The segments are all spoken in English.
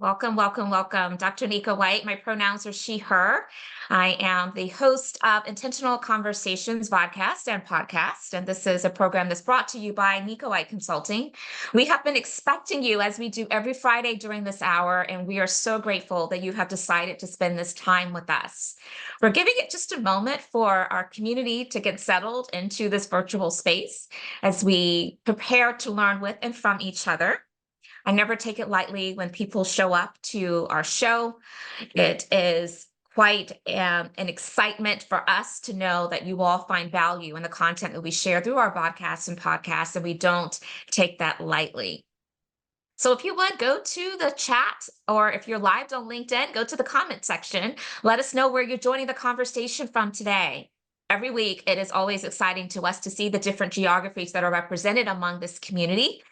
Welcome, welcome, welcome. Dr. Nika White. My pronouns are she, her. I am the host of Intentional Conversations VodCast and podcast. And this is a program that's brought to you by Nika White Consulting. We have been expecting you as we do every Friday during this hour. And we are so grateful that you have decided to spend this time with us. We're giving it just a moment for our community to get settled into this virtual space as we prepare to learn with and from each other. I never take it lightly when people show up to our show. It is quite an excitement for us to know that you all find value in the content that we share through our podcasts, and we don't take that lightly. So if you would go to the chat, or if you're live on LinkedIn, go to the comment section. Let us know where you're joining the conversation from today. Every week, it is always exciting to us to see the different geographies that are represented among this community.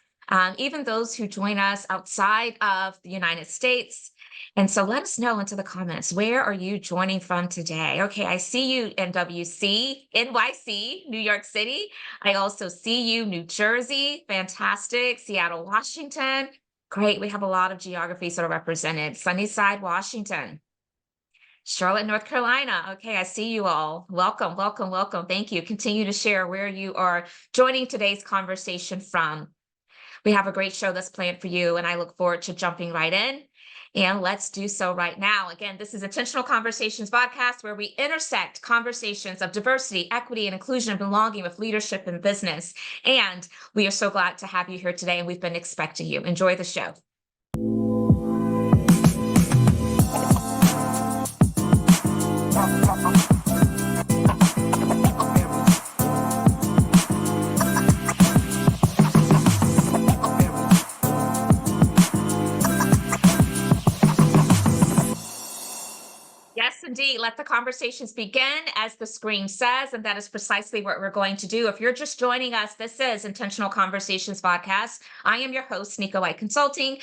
Even those who join us outside of the United States. And so let us know into the comments, where are you joining from today? Okay, I see you in NYC, New York City. I also see you, New Jersey, fantastic. Seattle, Washington, great. We have a lot of geographies that are represented. Sunnyside, Washington. Charlotte, North Carolina. Okay, I see you all. Welcome, welcome, welcome. Thank you. Continue to share where you are joining today's conversation from. We have a great show that's planned for you, and I look forward to jumping right in. And let's do so right now. Again, this is Intentional Conversations VodCast, where we intersect conversations of diversity, equity, and inclusion and belonging with leadership and business. And we are so glad to have you here today, and we've been expecting you. Enjoy the show. Yes, indeed. Let the conversations begin, as the screen says, and that is precisely what we're going to do. If you're just joining us, this is Intentional Conversations VodCast. I am your host, Nika White Consulting.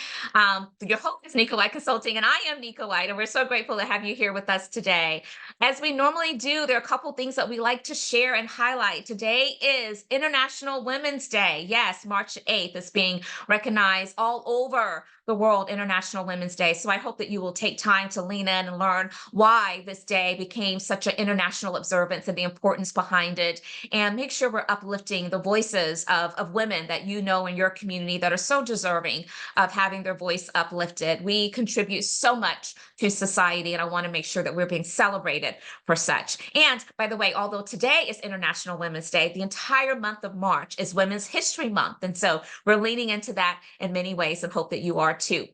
Your host is Nika White Consulting, and I am Nika White, and we're so grateful to have you here with us today. As we normally do, there are a couple things that we like to share and highlight. Today is International Women's Day. Yes, March 8th is being recognized all over the world, International Women's Day. So I hope that you will take time to lean in and learn why this day became such an international observance and the importance behind it, and make sure we're uplifting the voices of women that you know in your community that are so deserving of having their voice uplifted. We contribute so much to society, and I want to make sure that we're being celebrated for such. And by the way, although today is International Women's Day, the entire month of March is Women's History Month. And so we're leaning into that in many ways, and hope that you are too.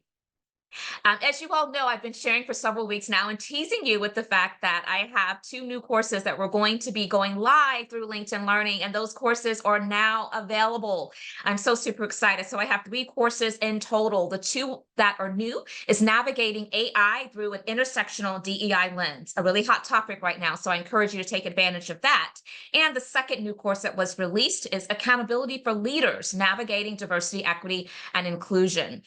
As you all know, I've been sharing for several weeks now and teasing you with the fact that I have 2 new courses that we're going to be going live through LinkedIn Learning, and those courses are now available. I'm so super excited. So I have 3 courses in total. The 2 that are new is Navigating AI through an Intersectional DEI Lens, a really hot topic right now. So I encourage you to take advantage of that. And the second new course that was released is Accountability for Leaders, Navigating Diversity, Equity, and Inclusion.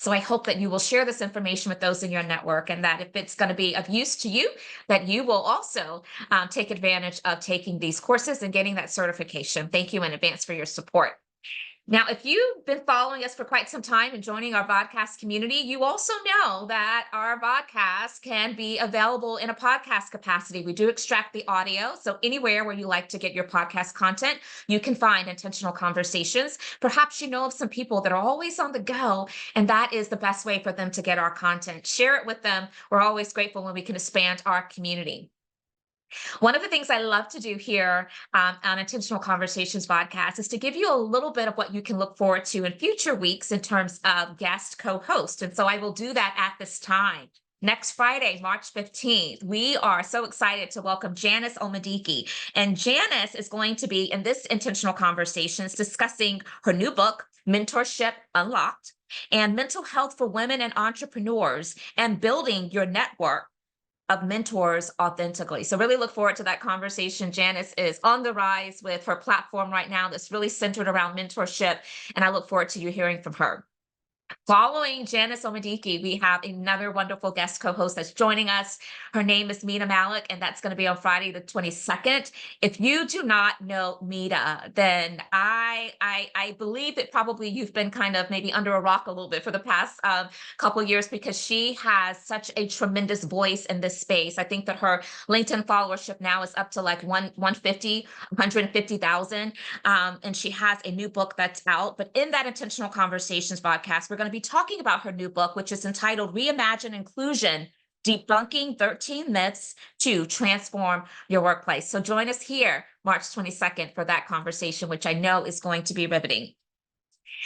So I hope that you will share this information with those in your network, and that if it's going to be of use to you, that you will also take advantage of taking these courses and getting that certification. Thank you in advance for your support. Now, if you've been following us for quite some time and joining our podcast community, you also know that our podcast can be available in a podcast capacity. We do extract the audio. So anywhere where you like to get your podcast content, you can find Intentional Conversations. Perhaps you know of some people that are always on the go, and that is the best way for them to get our content. Share it with them. We're always grateful when we can expand our community. One of the things I love to do here on Intentional Conversations VodCast is to give you a little bit of what you can look forward to in future weeks in terms of guest co-host. And so I will do that at this time. Next Friday, March 15th, we are so excited to welcome Janice Omadiki. And Janice is going to be in this Intentional Conversations discussing her new book, Mentorship Unlocked, and mental health for women and entrepreneurs, and building your network of mentors authentically. So really look forward to that conversation. Janice is on the rise with her platform right now that's really centered around mentorship, and I look forward to you hearing from her. Following Janice Omediki, we have another wonderful guest co-host that's joining us. Her name is Mina Malik, and that's going to be on Friday the 22nd. If you do not know Mina, then I believe that probably you've been kind of maybe under a rock a little bit for the past couple of years, because she has such a tremendous voice in this space. I think that her LinkedIn followership now is up to like 150,000. And she has a new book that's out. But in that Intentional Conversations podcast, we're going to be talking about her new book, which is entitled Reimagine Inclusion: Debunking 13 Myths to Transform Your Workplace. So join us here March 22nd for that conversation, which I know is going to be riveting.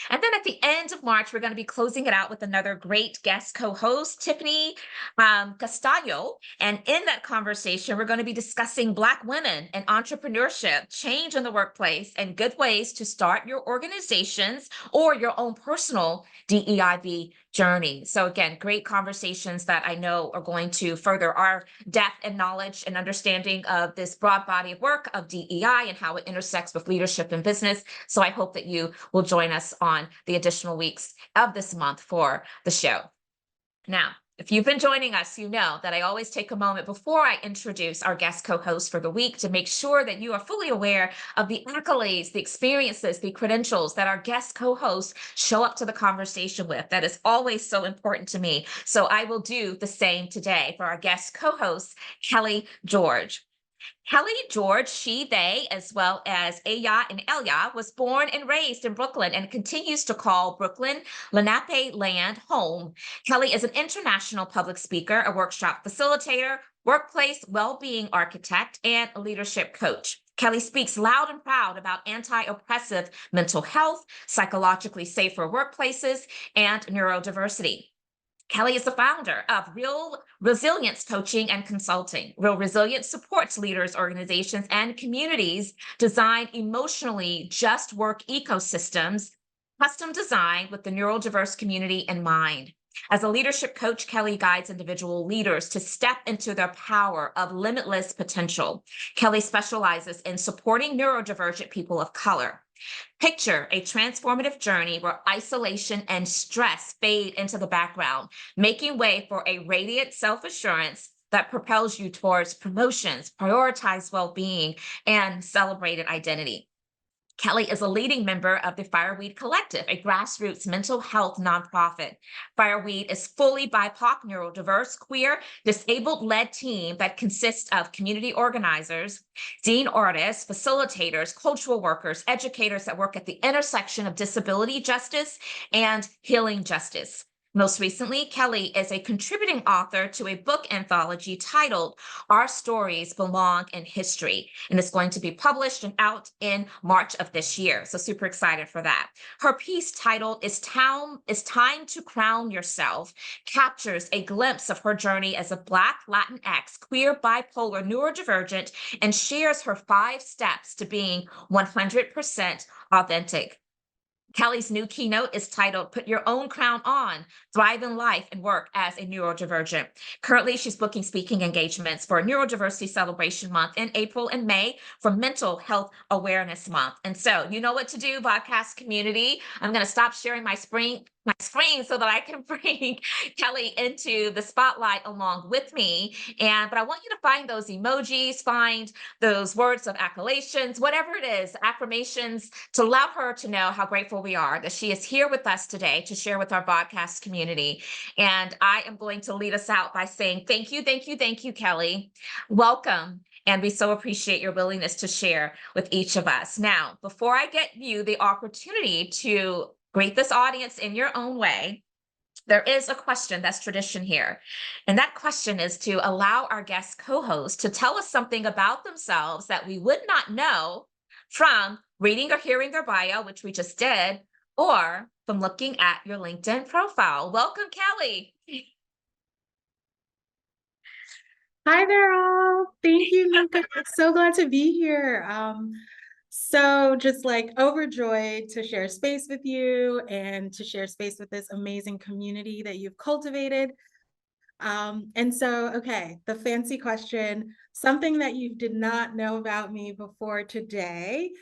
And then at the end of March, we're going to be closing it out with another great guest co-host, Tiffany Castaño. And in that conversation, we're going to be discussing Black women and entrepreneurship, change in the workplace, and good ways to start your organizations or your own personal DEIB journey. So again, great conversations that I know are going to further our depth and knowledge and understanding of this broad body of work of DEI and how it intersects with leadership and business. So I hope that you will join us on the additional weeks of this month for the show. Now, if you've been joining us, you know that I always take a moment before I introduce our guest co-host for the week to make sure that you are fully aware of the accolades, the experiences, the credentials that our guest co-hosts show up to the conversation with. That is always so important to me. So I will do the same today for our guest co-host, Kelly George. Kelly George, she, they, as well as Aya and Elia, was born and raised in Brooklyn and continues to call Brooklyn Lenape land home. Kelly is an international public speaker, a workshop facilitator, workplace well-being architect, and a leadership coach. Kelly speaks loud and proud about anti-oppressive mental health, psychologically safer workplaces, and neurodiversity. Kelly is the founder of Real Resilience Coaching and Consulting. Real Resilience supports leaders, organizations, and communities design emotionally just work ecosystems, custom designed with the neurodiverse community in mind. As a leadership coach, Kelly guides individual leaders to step into their power of limitless potential. Kelly specializes in supporting neurodivergent people of color. Picture a transformative journey where isolation and stress fade into the background, making way for a radiant self-assurance that propels you towards promotions, prioritized well-being, and celebrated identity. Kelly is a leading member of the Fireweed Collective, a grassroots mental health nonprofit. Fireweed is fully BIPOC, neurodiverse, queer, disabled-led team that consists of community organizers, zine artists, facilitators, cultural workers, educators that work at the intersection of disability justice and healing justice. Most recently, Kelly is a contributing author to a book anthology titled Our Stories Belong in History, and it's going to be published and out in March of this year. So super excited for that. Her piece titled It's Time to Crown Yourself captures a glimpse of her journey as a Black, Latinx, queer, bipolar, neurodivergent, and shares her 5 steps to being 100% authentic. Kelly's new keynote is titled Put Your Own Crown On, Thrive in Life and Work as a Neurodivergent. Currently, she's booking speaking engagements for Neurodiversity Celebration Month in April and May for Mental Health Awareness Month. And so you know what to do, podcast community. I'm going to stop sharing my screen so that I can bring Kelly into the spotlight along with me. But I want you to find those emojis, find those words of accolations, whatever it is, affirmations, to allow her to know how grateful we are that she is here with us today to share with our podcast community. And I am going to lead us out by saying thank you, Kelly. Welcome. And we so appreciate your willingness to share with each of us. Now, before I get you the opportunity to greet this audience in your own way, there is a question that's tradition here. And that question is to allow our guest co-host to tell us something about themselves that we would not know from reading or hearing their bio, which we just did, or from looking at your LinkedIn profile. Welcome, Kelly. Hi there, all. Thank you, Nika. I'm so glad to be here. So just like overjoyed to share space with you and to share space with this amazing community that you've cultivated. Okay, the fancy question, something that you did not know about me before today.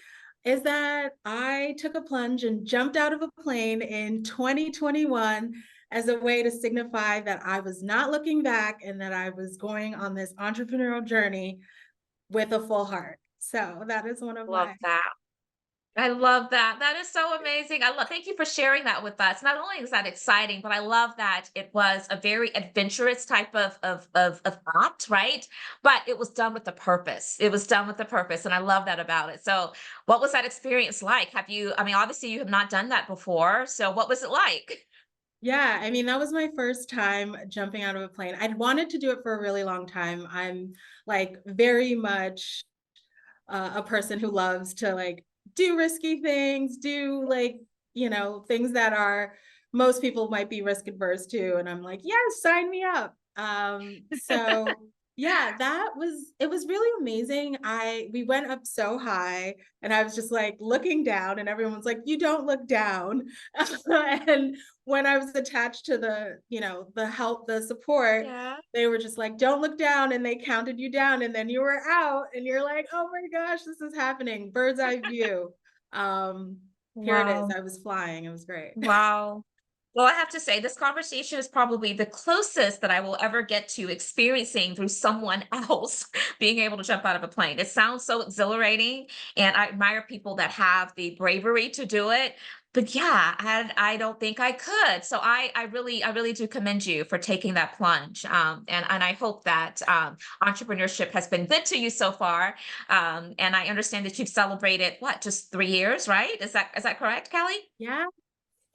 is that I took a plunge and jumped out of a plane in 2021 as a way to signify that I was not looking back and that I was going on this entrepreneurial journey with a full heart. So that is one of Love my, that. I love that. That is so amazing. Thank you for sharing that with us. Not only is that exciting, but I love that it was a very adventurous type of act, right? But it was done with a purpose. It was done with a purpose, and I love that about it. So, what was that experience like? I mean, obviously you have not done that before. So, what was it like? yeah, I mean, that was my first time jumping out of a plane. I'd wanted to do it for a really long time. I'm like very much a person who loves to like do risky things, do like, things that are most people might be risk adverse to. And I'm like, yes, sign me up. So yeah, it was really amazing. We went up so high and I was just like looking down and everyone's like, you don't look down. And when I was attached to the support, Yeah. they were just like, don't look down. And they counted you down. And then you were out and you're like, oh my gosh, this is happening. Bird's eye view. Here it is. Wow. I was flying. It was great. Wow. Well, I have to say, this conversation is probably the closest that I will ever get to experiencing through someone else being able to jump out of a plane. It sounds so exhilarating, and I admire people that have the bravery to do it. But yeah, I don't think I could. So I really do commend you for taking that plunge. And I hope that entrepreneurship has been good to you so far. And I understand that you've celebrated what, just 3 years, right? Is that correct, Kelly? Yeah.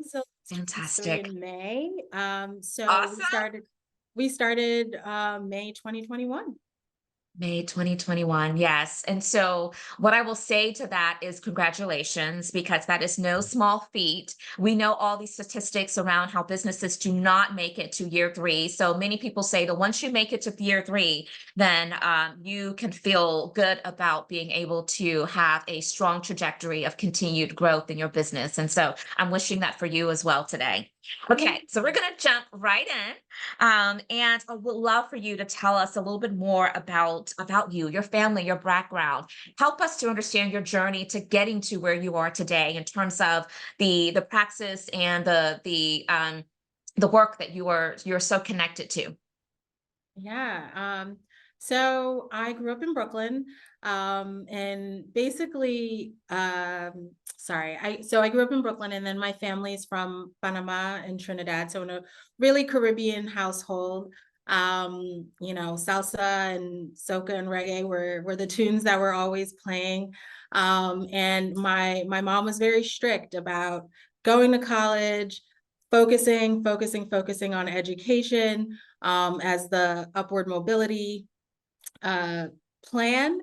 So anniversary Fantastic. in May. So Awesome. we started May 2021. May 2021. Yes. And so, what I will say to that is congratulations, because that is no small feat. We know all these statistics around how businesses do not make it to year three. So, many people say that once you make it to year three, then you can feel good about being able to have a strong trajectory of continued growth in your business. And so, I'm wishing that for you as well today. Thank Okay. So, we're you. going to jump right in. And I would love for you to tell us a little bit more about you, your family, your background. Help us to understand your journey to getting to where you are today in terms of the praxis and the work that you're so connected to. Yeah. So I grew up in Brooklyn. And basically, I grew up in Brooklyn and then my family's from Panama and Trinidad. So in a really Caribbean household. Salsa and soca and reggae were the tunes that were always playing. And my mom was very strict about going to college, focusing on education as the upward mobility uh, plan.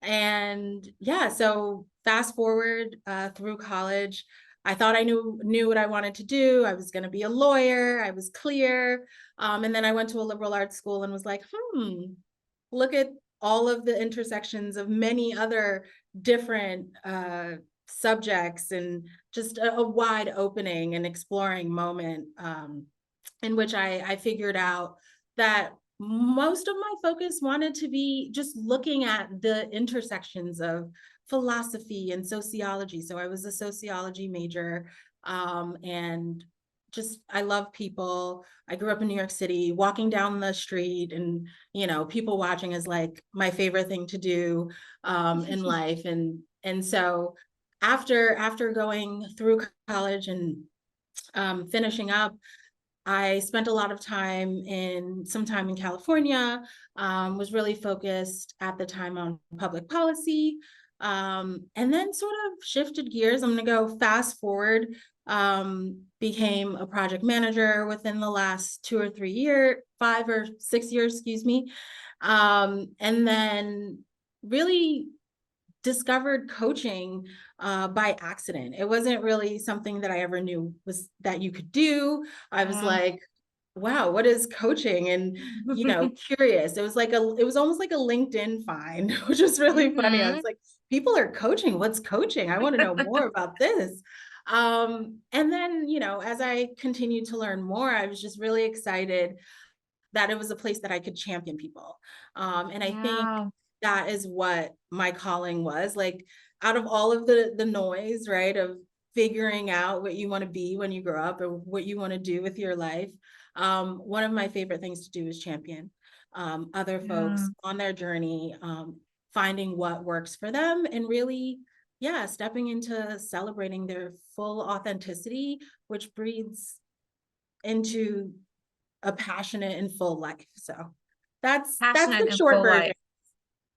And yeah, so fast forward through college, I thought I knew what I wanted to do. I was going to be a lawyer. I was clear. And then I went to a liberal arts school and was like, look at all of the intersections of many other different subjects and just a wide opening and exploring moment in which I figured out that most of my focus wanted to be just looking at the intersections of philosophy and sociology. So I was a sociology major, and just I love people. I grew up in New York City. Walking down the street and people watching is like my favorite thing to do in life. And so after going through college and finishing up, I spent a lot of some time in California, was really focused at the time on public policy, and then sort of shifted gears. I'm going to go fast forward, became a project manager within the last 5 or 6 years, excuse me. And then really discovered coaching by accident. It wasn't really something that I ever knew was that you could do. I was Yeah. like, wow, what is coaching? And curious. It was almost like a LinkedIn find, which was really funny. I was Mhm. like, people are coaching. What's coaching? I want to know more about this. And then, as I continued to learn more, I was just really excited that it was a place that I could champion people. And I think Yeah. that is what my calling was. Like, out of all of the noise, right, of figuring out what you want to be when you grow up and what you want to do with your life, one of my favorite things to do is champion other folks on their journey, finding what works for them, and really, yeah, stepping into celebrating their full authenticity, which breeds into a passionate and full life. So that's Passionate the and short full version. life.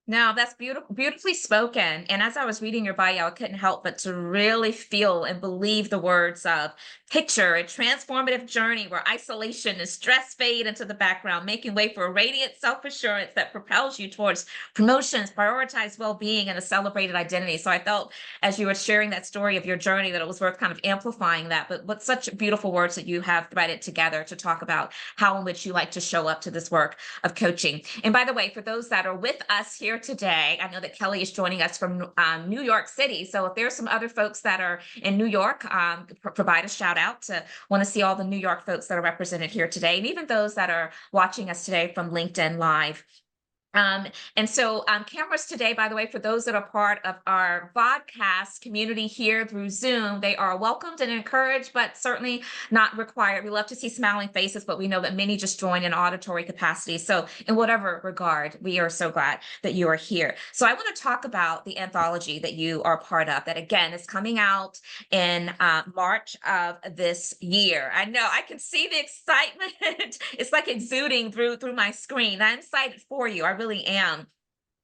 No, that's beautiful, beautifully spoken. And as I was reading your bio, I couldn't help but to really feel and believe the words of picture a transformative journey where isolation and stress fade into the background, making way for a radiant self-assurance that propels you towards promotions, prioritized well-being, and a celebrated identity. So I felt as you were sharing that story of your journey that it was worth kind of amplifying that. But such beautiful words that you have threaded together to talk about how in which you like to show up to this work of coaching. And by the way, for those that are with us here today, I know that Kelly is joining us from New York City. So if there's some other folks that are in New York, provide a shout out to want to see all the New York folks that are represented here today, and even those that are watching us today from LinkedIn Live. And so cameras today, by the way, for those that are part of our vodcast community here through Zoom, they are welcomed and encouraged, but certainly not required. We love to see smiling faces, but we know that many just join in auditory capacity. So in whatever regard, we are so glad that you are here. So I want to talk about the anthology that you are part of, that again is coming out in March of this year. I know I can see the excitement. It's like exuding through my screen. I'm excited for you. I really am.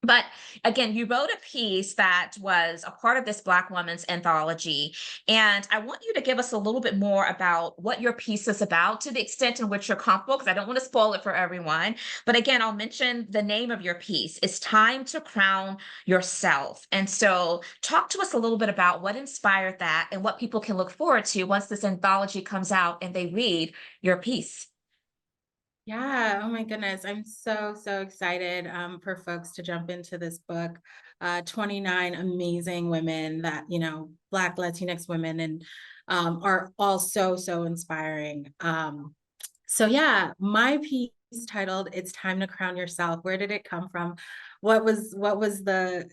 But again, you wrote a piece that was a part of this Black woman's anthology. And I want you to give us a little bit more about what your piece is about, to the extent in which you're comfortable, because I don't want to spoil it for everyone. But again, I'll mention the name of your piece. It's Time to Crown Yourself. And so talk to us a little bit about what inspired that and what people can look forward to once this anthology comes out and they read your piece. Yeah, oh my goodness. I'm so excited for folks to jump into this book. 29 amazing women that, Black Latinx women, and are all so inspiring. So yeah, my piece titled "It's Time to Crown Yourself." Where did it come from? What was the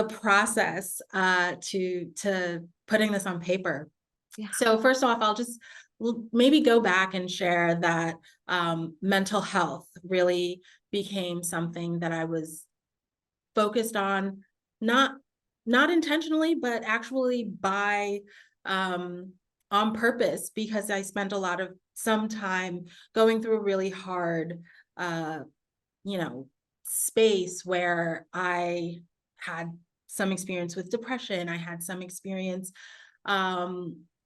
process to putting this on paper? Yeah. So first off, I'll just maybe go back and share that mental health really became something that I was focused on, not intentionally, but actually by on purpose, because I spent a lot of some time going through a really hard uh, space where I had some experience with depression. I had some experience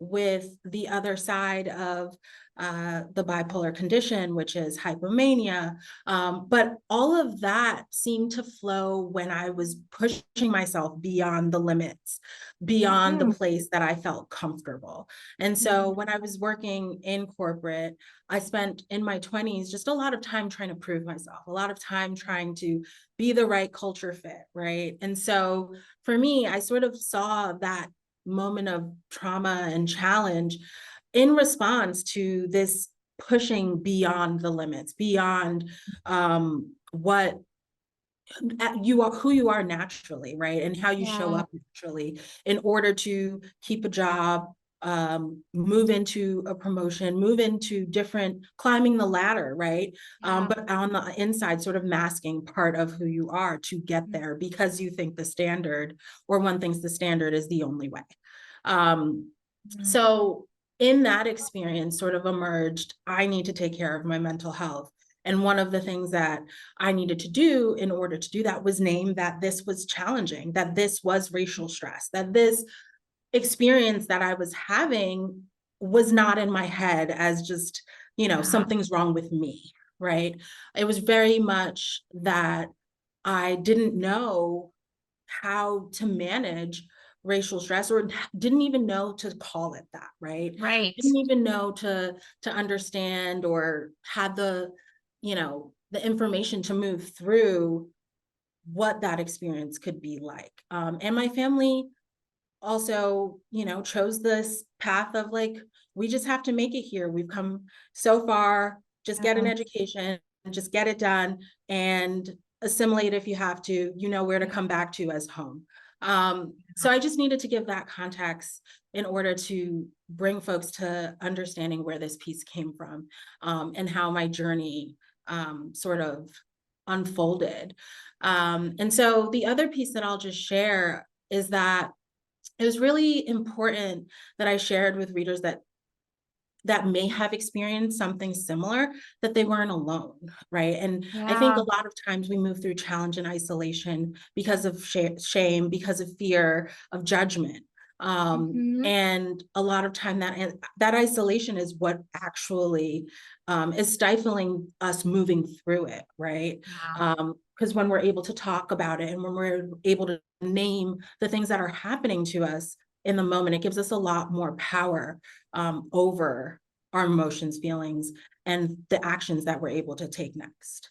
with the other side of the bipolar condition, which is hypomania. But all of that seemed to flow when I was pushing myself beyond the limits, beyond the place that I felt comfortable. And so when I was working in corporate, I spent in my 20s just a lot of time trying to prove myself, a lot of time trying to be the right culture fit, right? And so for me, I sort of saw that moment of trauma and challenge in response to this pushing beyond the limits, beyond what you are, who you are naturally, right? And how you show up naturally in order to keep a job, move into a promotion, move into different, climbing the ladder, right? But on the inside, sort of masking part of who you are to get there, because you think the standard, or one thinks the standard, is the only way. So in that experience sort of emerged, I need to take care of my mental health. And one of the things that I needed to do in order to do that was name that this was challenging, that this was racial stress, that this experience that I was having was not in my head as just, something's wrong with me, right? It was very much that I didn't know how to manage racial stress, or didn't even know to call it that, right? Right. Didn't even know to understand, or had the information to move through what that experience could be like. And my family also, chose this path of like, we just have to make it here. We've come so far, just get an education, just get it done, and assimilate if you have to, where to come back to as home. So I just needed to give that context in order to bring folks to understanding where this piece came from, and how my journey sort of unfolded. And so the other piece that I'll just share is that it was really important that I shared with readers that may have experienced something similar, that they weren't alone, right? And I think Yeah. a lot of times we move through challenge and isolation because of shame, because of fear of judgment. Mhm. And a lot of time that isolation is what actually is stifling us moving through it, right? Yeah. Because when we're able to talk about it and when we're able to name the things that are happening to us in the moment, it gives us a lot more power over our emotions, feelings, and the actions that we're able to take next.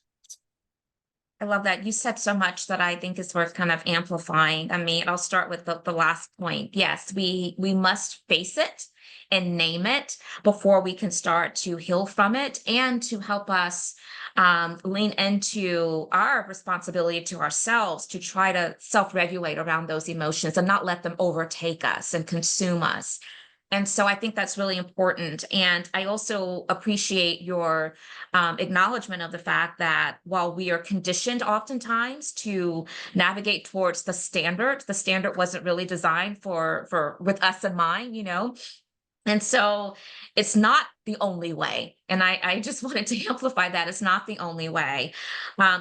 I love that. You said so much that I think is worth kind of amplifying. I mean, I'll start with the last point. Yes, we must face it and name it before we can start to heal from it and to help us lean into our responsibility to ourselves to try to self-regulate around those emotions and not let them overtake us and consume us. And so I think that's really important. And I also appreciate your acknowledgement of the fact that while we are conditioned oftentimes to navigate towards the standard wasn't really designed for with us in mind, you know. And so it's not the only way. And I just wanted to amplify that. It's not the only way.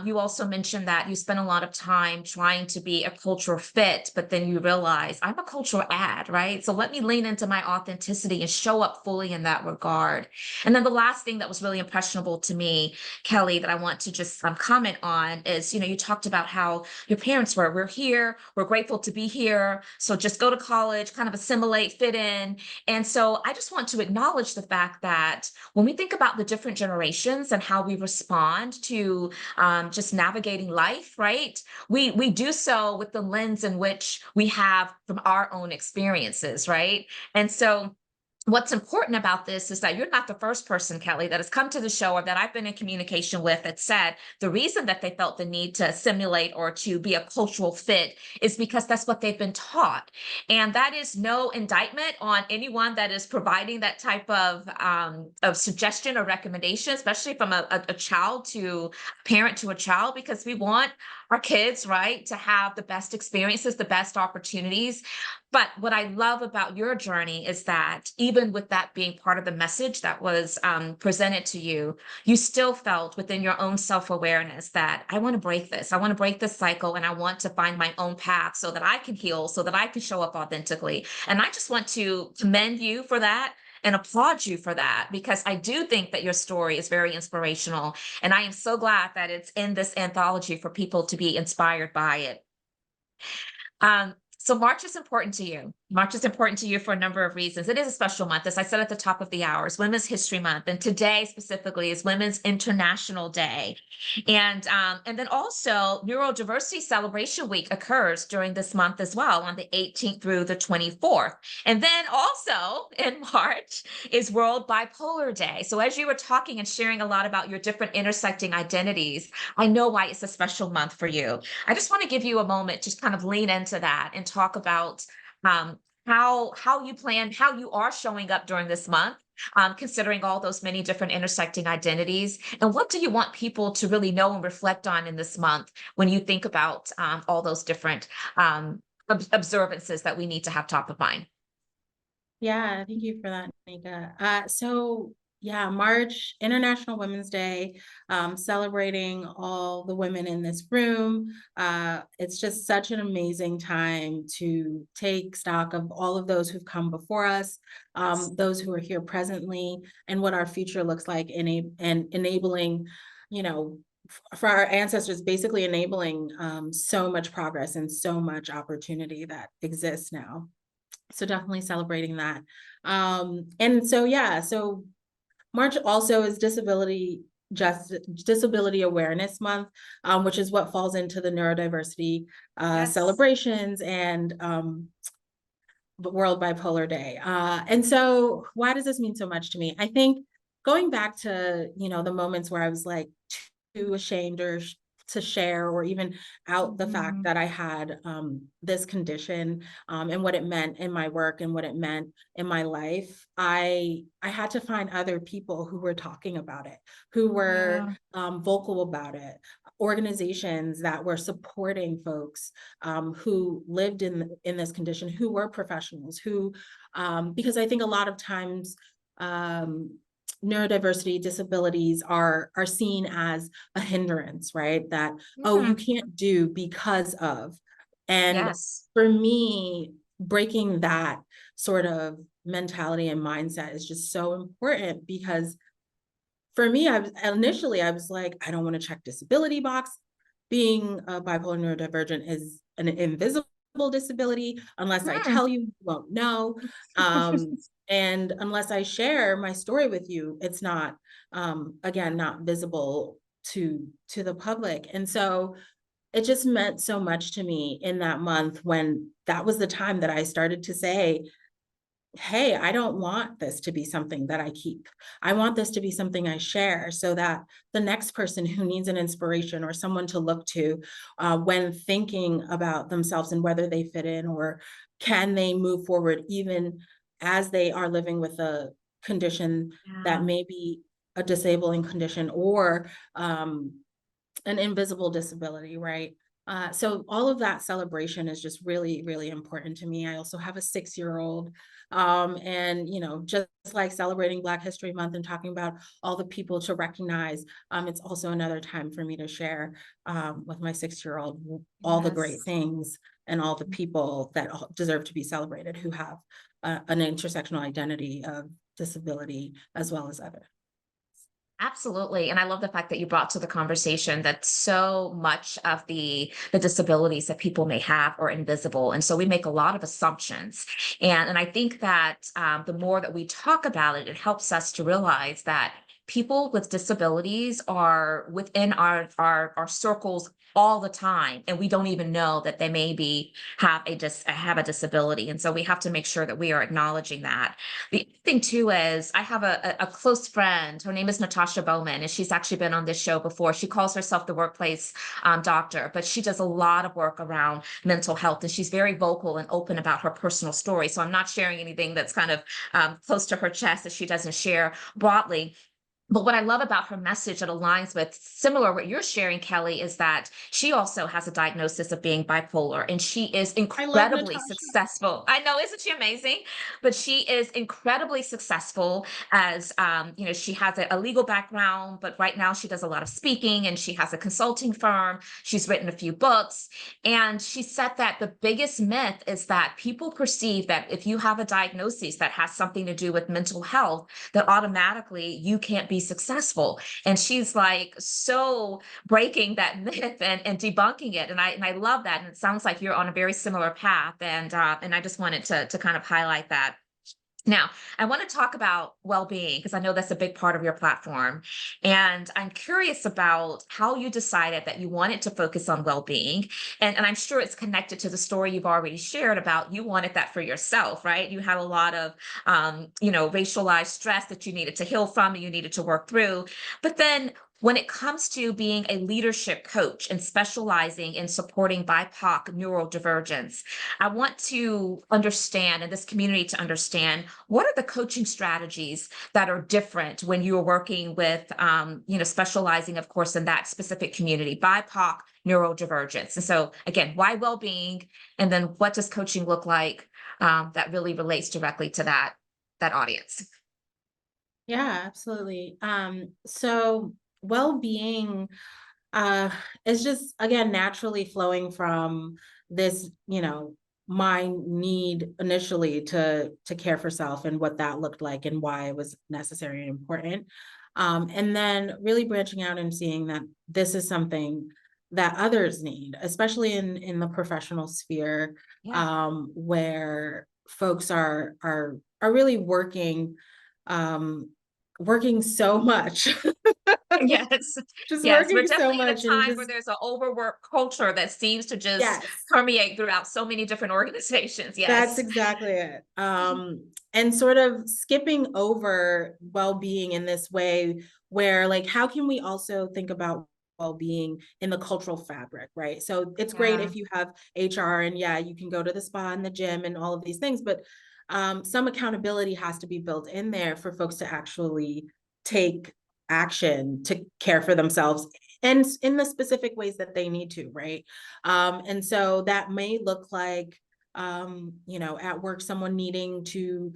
You also mentioned that you spend a lot of time trying to be a cultural fit, but then you realize I'm a cultural ad, right? So let me lean into my authenticity and show up fully in that regard. And then the last thing that was really impressionable to me, Kelly, that I want to just comment on is, you know, you talked about how your parents we're here, we're grateful to be here. So just go to college, kind of assimilate, fit in. And so I just want to acknowledge the fact that when we think about the different generations and how we respond to just navigating life, right? We do so with the lens in which we have from our own experiences, right? And so what's important about this is that you're not the first person, Kelly, that has come to the show or that I've been in communication with that said the reason that they felt the need to simulate or to be a cultural fit is because that's what they've been taught. And that is no indictment on anyone that is providing that type of suggestion or recommendation, especially from a child to a parent to a child, because we want our kids, right, to have the best experiences, the best opportunities. But what I love about your journey is that even with that being part of the message that was presented to you, you still felt within your own self-awareness that I want to break this. I want to break this cycle and I want to find my own path so that I can heal, so that I can show up authentically. And I just want to commend you for that and applaud you for that because I do think that your story is very inspirational. And I am so glad that it's in this anthology for people to be inspired by it. So March is important to you. March is important to you for a number of reasons. It is a special month, as I said at the top of the hour, it's Women's History Month, and today specifically is Women's International Day. And then also Neurodiversity Celebration Week occurs during this month as well, on the 18th through the 24th. And then also in March is World Bipolar Day. So as you were talking and sharing a lot about your different intersecting identities, I know why it's a special month for you. I just want to give you a moment to kind of lean into that and talk about how you are showing up during this month, considering all those many different intersecting identities, and what do you want people to really know and reflect on in this month when you think about all those different observances that we need to have top of mind. Yeah, thank you for that, Nika. So yeah, March, International Women's Day, celebrating all the women in this room. It's just such an amazing time to take stock of all of those who've come before us, those who are here presently, and what our future looks like and enabling, you know, for our ancestors, basically enabling so much progress and so much opportunity that exists now. So definitely celebrating that. And so, yeah, so March also is Disability Awareness Month, which is what falls into the neurodiversity Yes. celebrations and World Bipolar Day. And so why does this mean so much to me? I think going back to, the moments where I was like too ashamed or to share or even out the fact Mhm. that I had this condition, and what it meant in my work and what it meant in my life, I had to find other people who were talking about it, who were Yeah. vocal about it, organizations that were supporting folks who lived in this condition, who were professionals, who because I think a lot of times neurodiversity disabilities are seen as a hindrance, right? That, oh, you Mhm. can't do because of. And Yes. for me, breaking that sort of mentality and mindset is just so important because for me, I was like, I don't want to check disability box. Being a bipolar neurodivergent is an invisible disability. Unless I Hmm. tell you, you won't know. And unless I share my story with you, it's not, again, not visible to the public. And so it just meant so much to me in that month when that was the time that I started to say, hey, I don't want this to be something that I keep. I want this to be something I share so that the next person who needs an inspiration or someone to look to when thinking about themselves and whether they fit in or can they move forward, even as they are living with a condition that Yeah. may be a disabling condition or an invisible disability, right? So all of that celebration is just really, really important to me. I also have a 6-year-old, and just like celebrating Black History Month and talking about all the people to recognize, it's also another time for me to share with my 6-year-old all the great Yes. things and all the people that deserve to be celebrated who have an intersectional identity of disability as well as other. Absolutely. And I love the fact that you brought to the conversation that so much of the disabilities that people may have are invisible. And so we make a lot of assumptions. And I think that the more that we talk about it, it helps us to realize that people with disabilities are within our circles all the time. And we don't even know that they maybe have a disability. And so we have to make sure that we are acknowledging that. The other thing too is I have a close friend. Her name is Natasha Bowman, and she's actually been on this show before. She calls herself the workplace doctor, but she does a lot of work around mental health, and she's very vocal and open about her personal story. So I'm not sharing anything that's kind of close to her chest that she doesn't share broadly. But what I love about her message that aligns with similar what you're sharing, Kelly, is that she also has a diagnosis of being bipolar and she is I love incredibly Natasha. successful. I know, isn't she amazing? But she is incredibly successful as, she has a legal background, but right now she does a lot of speaking and she has a consulting firm. She's written a few books. And she said that the biggest myth is that people perceive that if you have a diagnosis that has something to do with mental health, that automatically you can't be successful. And she's like so breaking that myth and debunking it. And I love that. And it sounds like you're on a very similar path. And I just wanted to kind of highlight that. Now, I want to talk about well-being because I know that's a big part of your platform. And I'm curious about how you decided that you wanted to focus on well-being. And I'm sure it's connected to the story you've already shared about you wanted that for yourself, right? You had a lot of, racialized stress that you needed to heal from and you needed to work through. But then when it comes to being a leadership coach and specializing in supporting BIPOC neurodivergence, I want to understand, and this community to understand, what are the coaching strategies that are different when you're working with, specializing, of course, in that specific community, BIPOC neurodivergence. And so, again, why well-being, and then what does coaching look like that really relates directly to that audience? Yeah, absolutely. So well-being is just again naturally flowing from this, my need initially to care for self and what that looked like and why it was necessary and important. And then really branching out and seeing that this is something that others need, especially in the professional sphere, Yeah. where folks are really um, working so much, Yes. just Yes. We're working so definitely in a much and time where just, there's an overwork culture that seems to just yes, permeate throughout so many different organizations. that's Yes. exactly it. And sort of skipping over well-being in this way where like, how can we also think about well-being in the cultural fabric, right? So it's great Yeah. if you have HR and yeah, you can go to the spa and the gym and all of these things, but some accountability has to be built in there for folks to actually take action to care for themselves and in the specific ways that they need to, right? And so that may look like, at work, someone needing to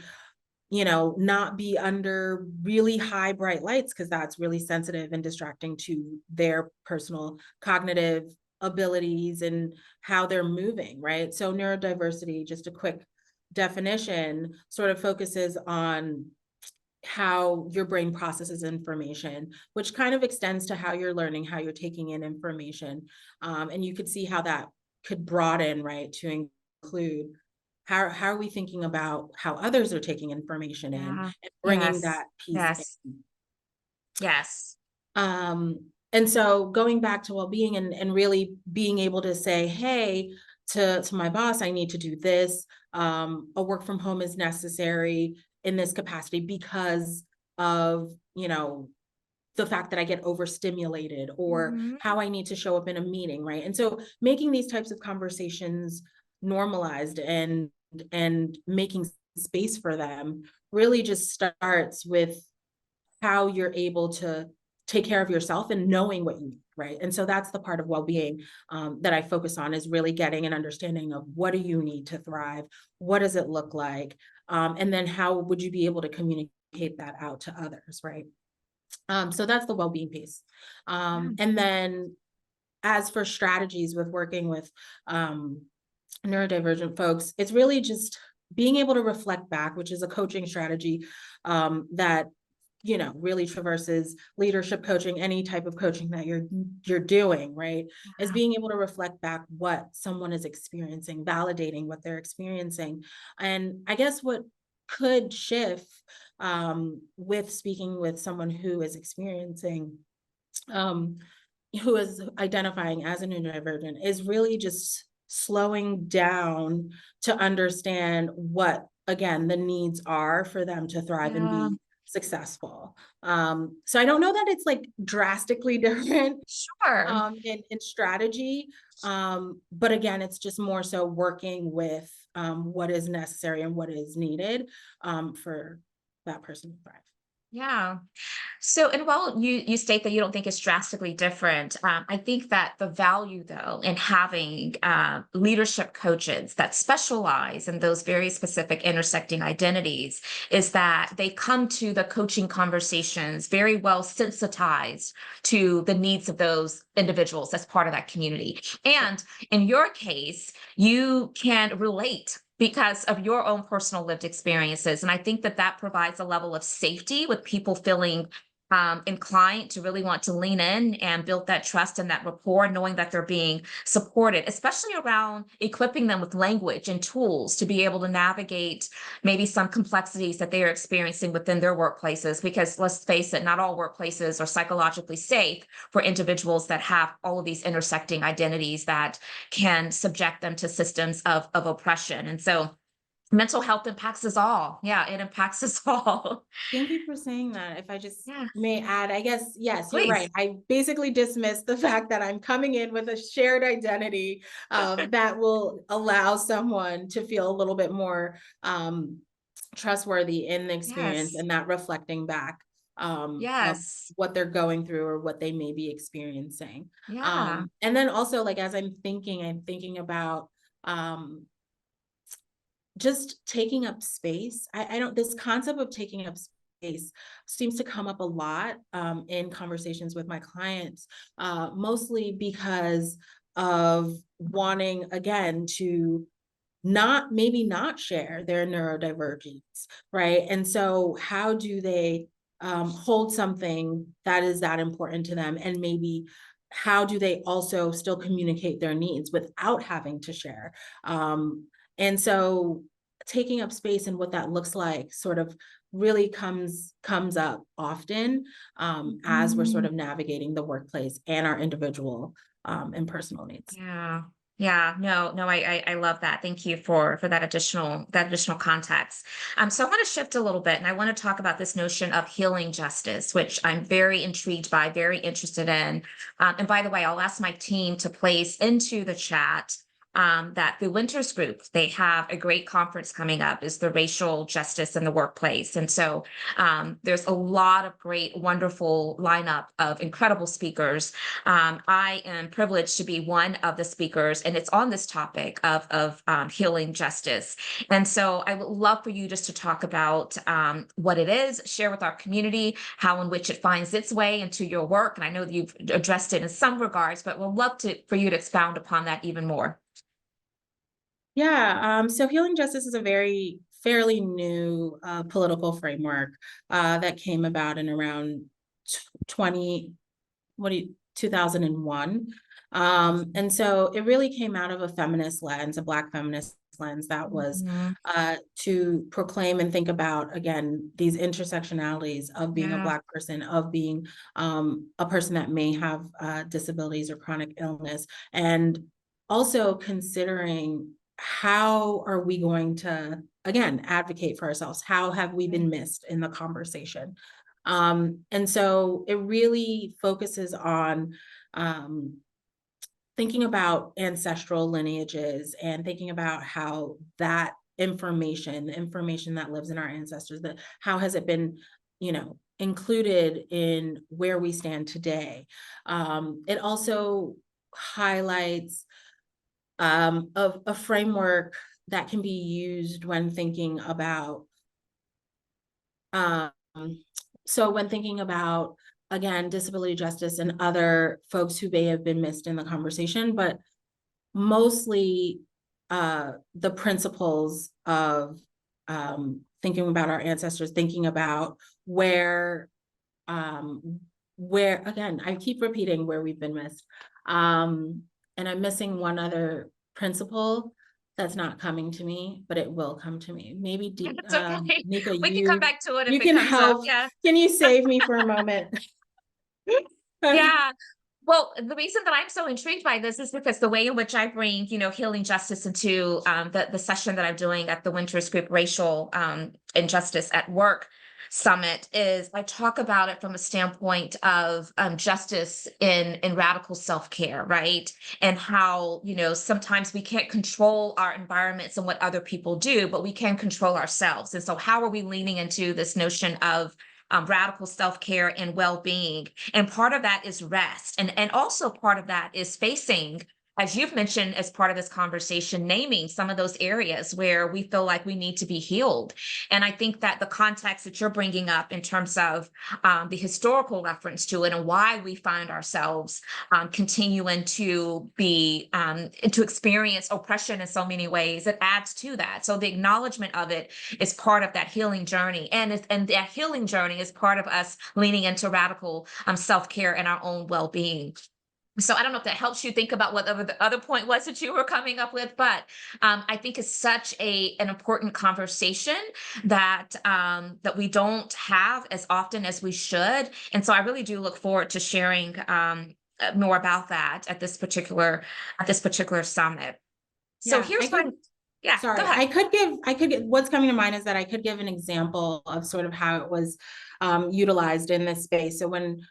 not be under really high bright lights because that's really sensitive and distracting to their personal cognitive abilities and how they're moving, right? So neurodiversity, just a quick definition, sort of focuses on how your brain processes information, which kind of extends to how you're learning, how you're taking in information. And you could see how that could broaden, right, to include how are we thinking about how others are taking information in Yeah. and bringing Yes. that piece Yes. in. Yes. Um, and so going back to well-being and really being able to say, hey, to my boss, I need to do this. A work from home is necessary in this capacity because of, the fact that I get overstimulated or Mhm. how I need to show up in a meeting, right? And so making these types of conversations normalized and making space for them really just starts with how you're able to take care of yourself and knowing what you need, right? And so that's the part of well-being that I focus on, is really getting an understanding of what do you need to thrive, what does it look like, and then how would you be able to communicate that out to others, right? So that's the well-being piece. Yeah. And then as for strategies with working with neurodivergent folks, it's really just being able to reflect back, which is a coaching strategy that really traverses leadership coaching, any type of coaching that you're doing, right? Is being able to reflect back what someone is experiencing, validating what they're experiencing. And I guess what could shift with speaking with someone who is experiencing um, who is identifying as a neurodivergent is really just slowing down to understand what, again, the needs are for them to thrive and Yeah. be successful. So I don't know that it's like drastically different Sure. in strategy. But again, it's just more so working with what is necessary and what is needed for that person to thrive. Yeah. So, and while you state that you don't think it's drastically different, I think that the value, though, in having leadership coaches that specialize in those very specific intersecting identities is that they come to the coaching conversations very well sensitized to the needs of those individuals as part of that community. And in your case, you can relate because of your own personal lived experiences. And I think that that provides a level of safety with people feeling inclined to really want to lean in and build that trust and that rapport, knowing that they're being supported, especially around equipping them with language and tools to be able to navigate maybe some complexities that they are experiencing within their workplaces. Because let's face it, not all workplaces are psychologically safe for individuals that have all of these intersecting identities that can subject them to systems of oppression. And so mental health impacts us all. Yeah, it impacts us all. Thank you for saying that. If I just Yeah, may add, I guess, yes, you're right. please. I basically dismissed the fact that I'm coming in with a shared identity that will allow someone to feel a little bit more trustworthy in the experience Yes. and that reflecting back of Yes. what they're going through or what they may be experiencing. Yeah. And then also, like, as I'm thinking about just taking up space. I don't, this concept of taking up space seems to come up a lot in conversations with my clients, mostly because of wanting, again, to maybe not share their neurodivergence, right? And so how do they hold something that is that important to them, and maybe how do they also still communicate their needs without having to share? And so taking up space and what that looks like sort of really comes up often as we're sort Mhm. of navigating the workplace and our individual and personal needs. Yeah. Yeah, no, I love that. Thank you for that additional context. So I want to shift a little bit, and I want to talk about this notion of healing justice, which I'm very intrigued by, very interested in. And by the way, I'll ask my team to place into the chat that the Winters Group, they have a great conference coming up, is the racial justice in the workplace. And so there's a lot of great, wonderful lineup of incredible speakers. I am privileged to be one of the speakers, and it's on this topic of healing justice. And so I would love for you just to talk about what it is, share with our community how in which it finds its way into your work. And I know that you've addressed it in some regards, but we'd love for you to expound upon that even more. Yeah, so healing justice is a fairly new political framework that came about in around 20, 2001. And so it really came out of a feminist lens, a Black feminist lens that was Mhm. to proclaim and think about, again, these intersectionalities of being a Yeah. Black person, of being a person that may have disabilities or chronic illness, and also considering how are we going to, again, advocate for ourselves? How have we been missed in the conversation? And so it really focuses on thinking about ancestral lineages and thinking about how that information, the information that lives in our ancestors, that how has it been, included in where we stand today. It also highlights of a framework that can be used when thinking about um, when thinking about, again, disability justice and other folks who may have been missed in the conversation, but mostly the principles of thinking about our ancestors, thinking about where, again, I keep repeating where we've been missed. And I'm missing one other principle that's not coming to me, but it will come to me. Maybe It's okay. Nika, We can come back to it if you it can comes up. help. Yeah. Can you save me for a moment? Yeah. Well, the reason that I'm so intrigued by this is because the way in which I bring, healing justice into the session that I'm doing at the Winters Group Racial Injustice at Work Summit is I talk about it from a standpoint of justice in radical self-care, right? And how, sometimes we can't control our environments and what other people do, but we can control ourselves. And so how are we leaning into this notion of radical self-care and well-being? And part of that is rest. And also part of that is facing, as you've mentioned, as part of this conversation, naming some of those areas where we feel like we need to be healed. And I think that the context that you're bringing up in terms of the historical reference to it and why we find ourselves continuing to be to experience oppression in so many ways, it adds to that. So the acknowledgement of it is part of that healing journey, and that healing journey is part of us leaning into radical self-care and our own well-being. So I don't know if that helps you think about what the other point was that you were coming up with, but I think it's such an important conversation that that we don't have as often as we should. And so I really do look forward to sharing more about that at this particular summit. So Yeah, here's one. Yeah, go sorry, ahead. what's coming to mind is that I could give an example of sort of how it was utilized in this space. So when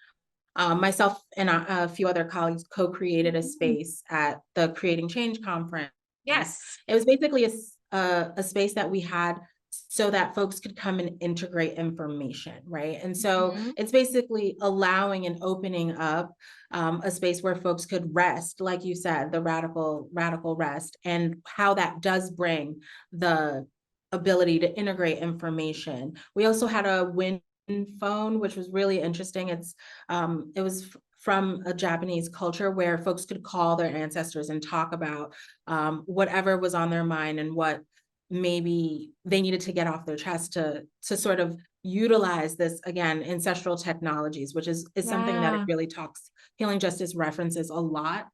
myself and a few other colleagues co-created a space at the Creating Change conference. Yes. It was basically a space that we had so that folks could come and integrate information, right? And so Mhm. it's basically allowing and opening up a space where folks could rest, like you said, the radical rest, and how that does bring the ability to integrate information. We also had a win phone, which was really interesting. It was from a Japanese culture where folks could call their ancestors and talk about whatever was on their mind and what maybe they needed to get off their chest to sort of utilize this, again, ancestral technologies, which is something that it Yeah. really talks, healing justice references a lot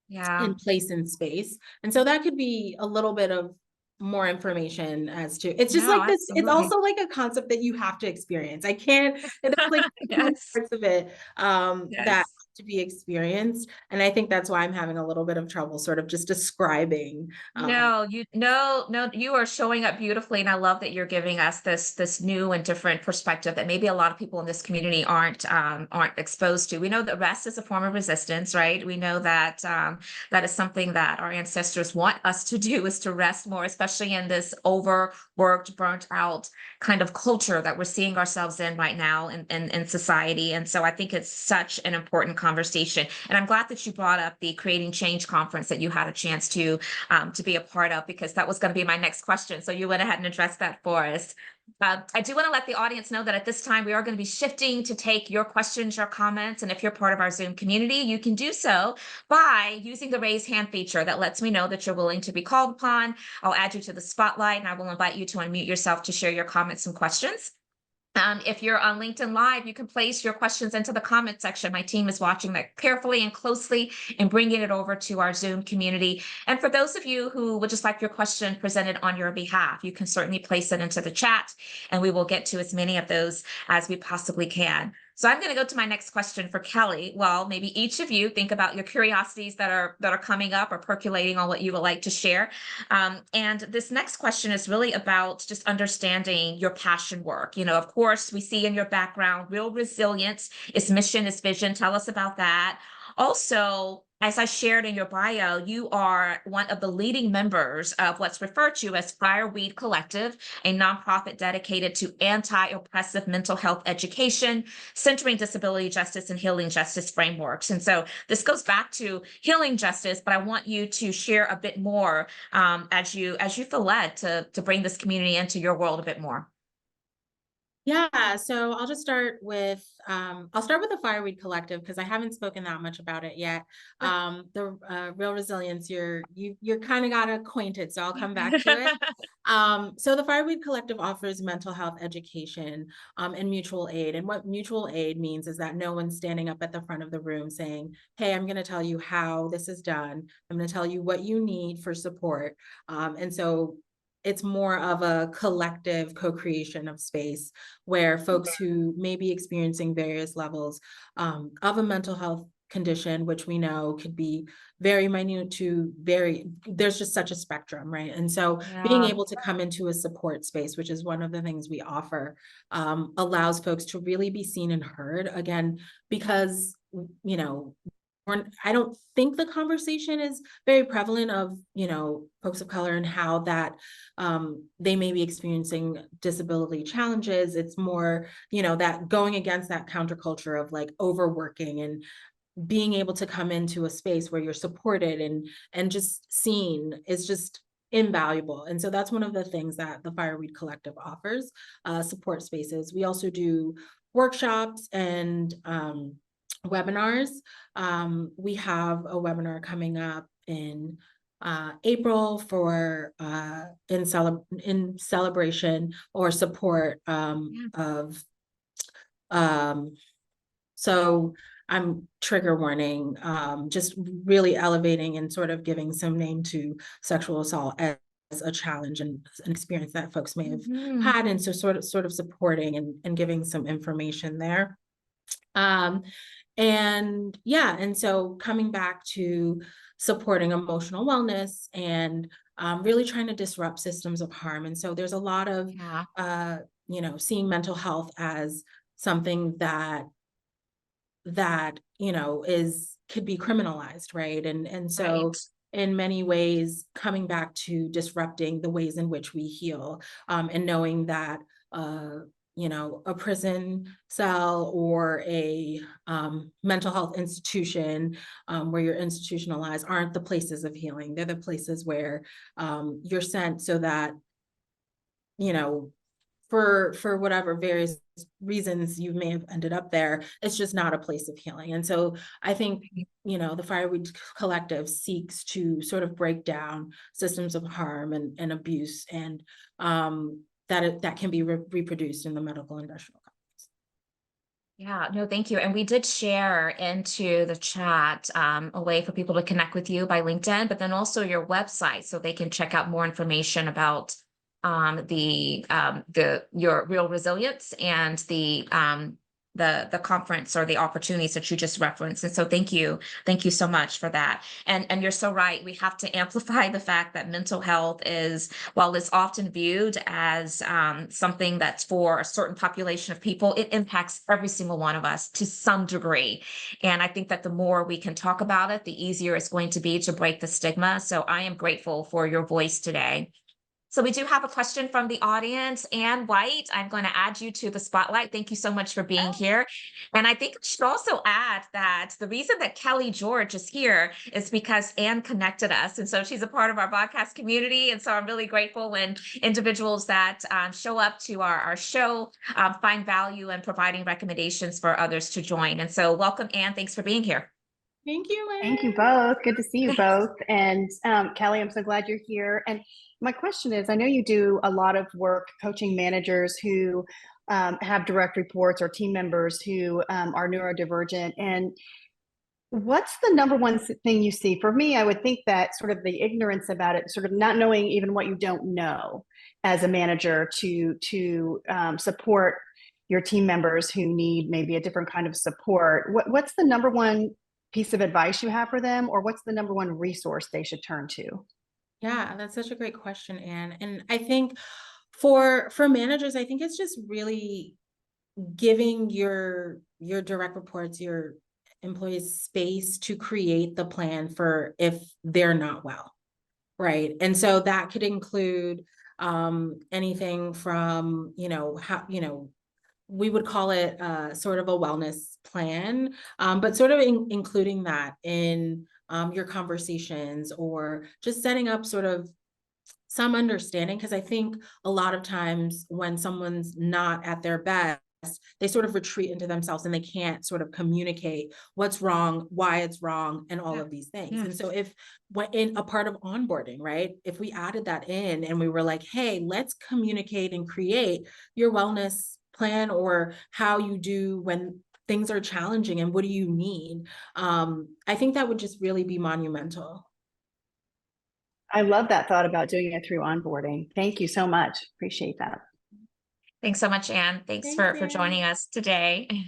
Yeah. in place and space. And so that could be a little bit of more information as to, it's just No, like this, it's absolutely. also like a concept that you have to experience. I can't, there's like two Yes. parts of it that Yes. to be experienced. And I think that's why I'm having a little bit of trouble sort of just describing. No, you are showing up beautifully, and I love that you're giving us this new and different perspective that maybe a lot of people in this community aren't exposed to. We know that rest is a form of resistance, right? We know that that is something that our ancestors want us to do, is to rest more, especially in this overworked, burnt out kind of culture that we're seeing ourselves in right now in society. And so I think it's such an important conversation. And I'm glad that you brought up the Creating Change conference that you had a chance to be a part of, because that was going to be my next question. So you went ahead and addressed that for us. I do want to let the audience know that at this time we are going to be shifting to take your questions, your comments, and if you're part of our Zoom community, you can do so by using the raise hand feature that lets me know that you're willing to be called upon. I'll add you to the spotlight, and I will invite you to unmute yourself to share your comments and questions. If you're on LinkedIn Live, you can place your questions into the comment section. My team is watching that carefully and closely and bringing it over to our Zoom community. And for those of you who would just like your question presented on your behalf, you can certainly place it into the chat, and we will get to as many of those as we possibly can. So I'm going to go to my next question for Kelly. Well, maybe each of you think about your curiosities that are coming up or percolating on what you would like to share. And this next question is really about just understanding your passion work. You know, of course, we see in your background real resilience, its mission, its vision. Tell us about that. Also, as I shared in your bio, you are one of the leading members of what's referred to as Fireweed Collective, a nonprofit dedicated to anti-oppressive mental health education, centering disability justice and healing justice frameworks. And so this goes back to healing justice, but I want you to share a bit more as you feel led to bring this community into your world a bit more. Yeah, so I'll just start with I'll start with the Fireweed Collective because I haven't spoken that much about it yet. The Real Resilience, you're kind of got acquainted, so I'll come back to it. So the Fireweed Collective offers mental health education and mutual aid. And what mutual aid means is that no one's standing up at the front of the room saying, "Hey, I'm going to tell you how this is done. I'm going to tell you what you need for support." And so it's more of a collective co-creation of space where folks who may be experiencing various levels of a mental health condition, which we know could be very minute to there's just such a spectrum, right? And so being able to come into a support space, which is one of the things we offer, allows folks to really be seen and heard, again, because, you know, I don't think the conversation is very prevalent of, you know, folks of color and how that they may be experiencing disability challenges. It's more, you know, that going against that counterculture of like overworking and being able to come into a space where you're supported and just seen is just invaluable. And so that's one of the things that the Fireweed Collective offers, support spaces. We also do workshops and webinars. We have a webinar coming up in April for in celebration or support of so I'm trigger warning, just really elevating and sort of giving some name to sexual assault as a challenge and an experience that folks may have had, and so sort of supporting and giving some information there. And yeah, and so coming back to supporting emotional wellness and really trying to disrupt systems of harm. And so there's a lot of, you know, seeing mental health as something that, you know, could be criminalized, right? And so in many ways, coming back to disrupting the ways in which we heal, and knowing that, you know, a prison cell or a mental health institution where you're institutionalized aren't the places of healing. They're the places where you're sent so that, you know, for whatever various reasons you may have ended up there, it's just not a place of healing. And so I think, you know, the Fireweed Collective seeks to sort of break down systems of harm and abuse, and that can be reproduced in the medical industrial complex. Yeah, no, thank you. And we did share into the chat a way for people to connect with you by LinkedIn, but then also your website so they can check out more information about your Real Resilience and the the conference or the opportunities that you just referenced. And so thank you so much for that. And you're so right, we have to amplify the fact that mental health is, while it's often viewed as something that's for a certain population of people, it impacts every single one of us to some degree. And I think that the more we can talk about it, the easier it's going to be to break the stigma. So I am grateful for your voice today. So we do have a question from the audience. Ann White, I'm going to add you to the spotlight. Thank you so much for being here. And I think I should also add that the reason that Kelly George is here is because Ann connected us. And so she's a part of our podcast community. And so I'm really grateful when individuals that show up to our show find value in providing recommendations for others to join. And so welcome, Ann. Thanks for being here. Thank you, Thank you Ann. both. Good to see you both. And Kelly, I'm so glad you're here. And my question is, I know you do a lot of work coaching managers who have direct reports or team members who are neurodivergent. And what's the number one thing you see? For me, I would think that sort of the ignorance about it, sort of not knowing even what you don't know as a manager to support your team members who need maybe a different kind of support. What's the number one piece of advice you have for them, or what's the number one resource they should turn to? Yeah, that's such a great question, Anne. And I think for managers, I think it's just really giving your direct reports, your employees space to create the plan for if they're not well, right? And so that could include anything from, how, we would call it sort of a wellness plan, but sort of including that in your conversations, or just setting up sort of some understanding. Because I think a lot of times when someone's not at their best, they sort of retreat into themselves and they can't sort of communicate what's wrong, why it's wrong, and all of these things. And so if in a part of onboarding, right, if we added that in and we were like, hey, let's communicate and create your wellness plan, or how you do when things are challenging and what do you need, I think that would just really be monumental. I love that thought about doing it through onboarding. Thank you so much. Appreciate that. Thanks so much, Ann. Thanks for joining us today.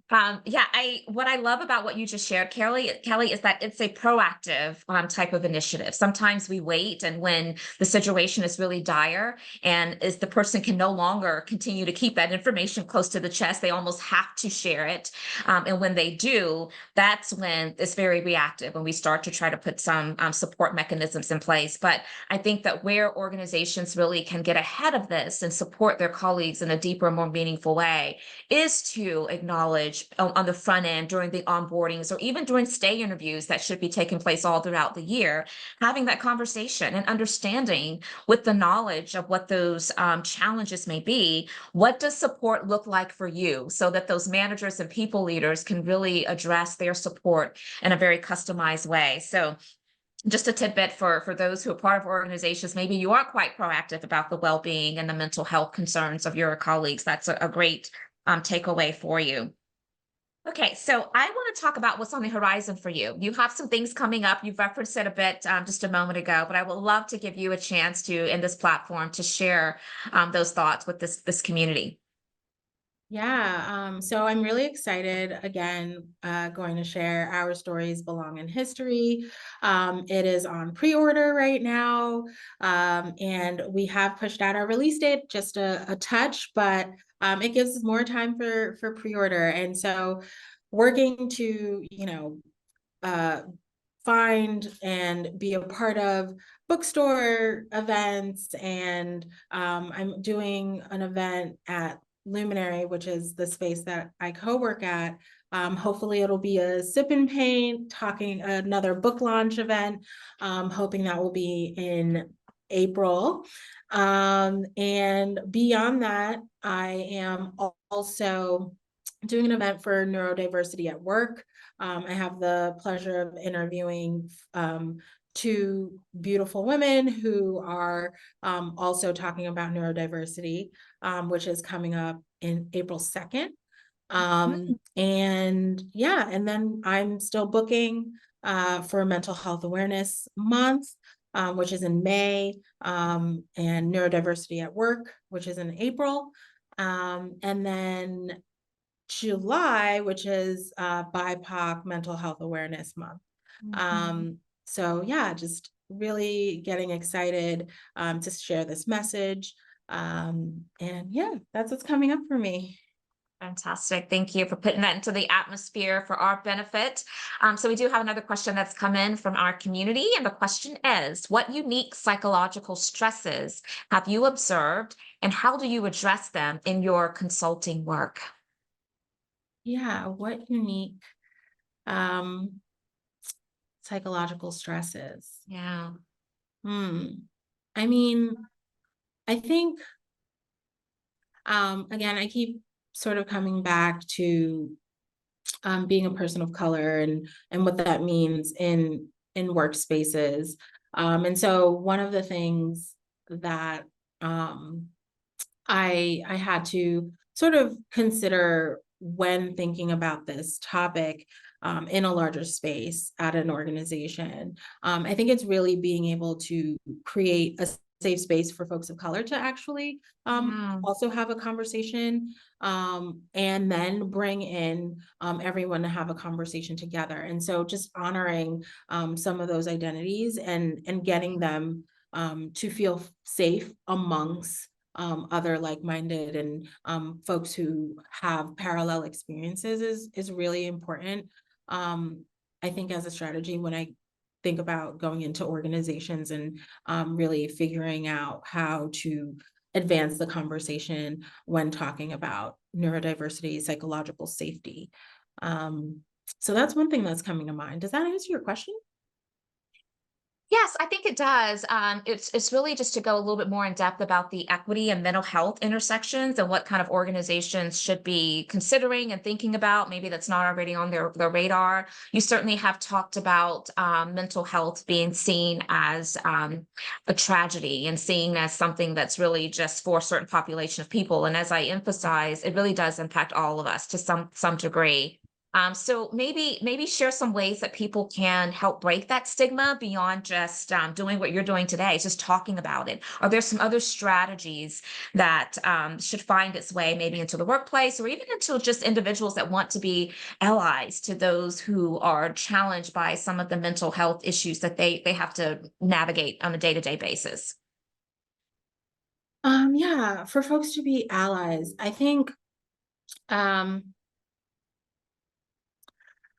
What I love about what you just shared, Kelly, is that it's a proactive type of initiative. Sometimes we wait, and when the situation is really dire and is the person can no longer continue to keep that information close to the chest, they almost have to share it. And when they do, that's when it's very reactive, and we start to try to put some support mechanisms in place. But I think that where organizations really can get ahead of this and support their colleagues in a deeper, more meaningful way is to acknowledge on the front end during the onboardings, or even during stay interviews that should be taking place all throughout the year, having that conversation and understanding, with the knowledge of what those challenges may be, what does support look like for you, so that those managers and people leaders can really address their support in a very customized way. So just a tidbit for those who are part of organizations, maybe you aren't quite proactive about the well-being and the mental health concerns of your colleagues. That's a great takeaway for you. Okay, so I want to talk about what's on the horizon for you. You have some things coming up. You've referenced it a bit just a moment ago, but I would love to give you a chance to, in this platform, to share those thoughts with this community. Yeah, so I'm really excited, again, going to share Our Stories Belong in History. It is on pre-order right now, and we have pushed out our release date just a touch, but it gives us more time for pre-order. And so working to, find and be a part of bookstore events, and I'm doing an event at Luminary, which is the space that I co-work at. Hopefully it'll be a sip and paint, talking another book launch event, hoping that will be in April. And beyond that, I am also doing an event for neurodiversity at work. I have the pleasure of interviewing two beautiful women who are also talking about neurodiversity, which is coming up in April 2nd. And yeah, and then I'm still booking for Mental Health Awareness Month, which is in May, and Neurodiversity at Work, which is in April. And then July, which is BIPOC Mental Health Awareness Month. So yeah, just really getting excited to share this message. And yeah, that's what's coming up for me. Fantastic. Thank you for putting that into the atmosphere for our benefit. So we do have another question that's come in from our community. And the question is, what unique psychological stresses have you observed and how do you address them in your consulting work? Yeah, what unique um, psychological stresses? Yeah. I mean, I think, again, I keep sort of coming back to being a person of color and what that means in workspaces. And so one of the things that I had to sort of consider when thinking about this topic in a larger space at an organization. I think it's really being able to create a safe space for folks of color to actually Yeah. also have a conversation and then bring in everyone to have a conversation together. And so just honoring some of those identities and getting them to feel safe amongst other like-minded and folks who have parallel experiences is really important. I think as a strategy, when I think about going into organizations and really figuring out how to advance the conversation when talking about neurodiversity, psychological safety. So that's one thing that's coming to mind. Does that answer your question? Yes, I think it does. It's really just to go a little bit more in depth about the equity and mental health intersections and what kind of organizations should be considering and thinking about. Maybe that's not already on their radar. You certainly have talked about mental health being seen as a tragedy and seen as something that's really just for a certain population of people. And as I emphasize, it really does impact all of us to some degree. So maybe share some ways that people can help break that stigma beyond just doing what you're doing today, just talking about it. Are there some other strategies that should find its way maybe into the workplace or even into just individuals that want to be allies to those who are challenged by some of the mental health issues that they have to navigate on a day-to-day basis? Yeah, for folks to be allies, I think um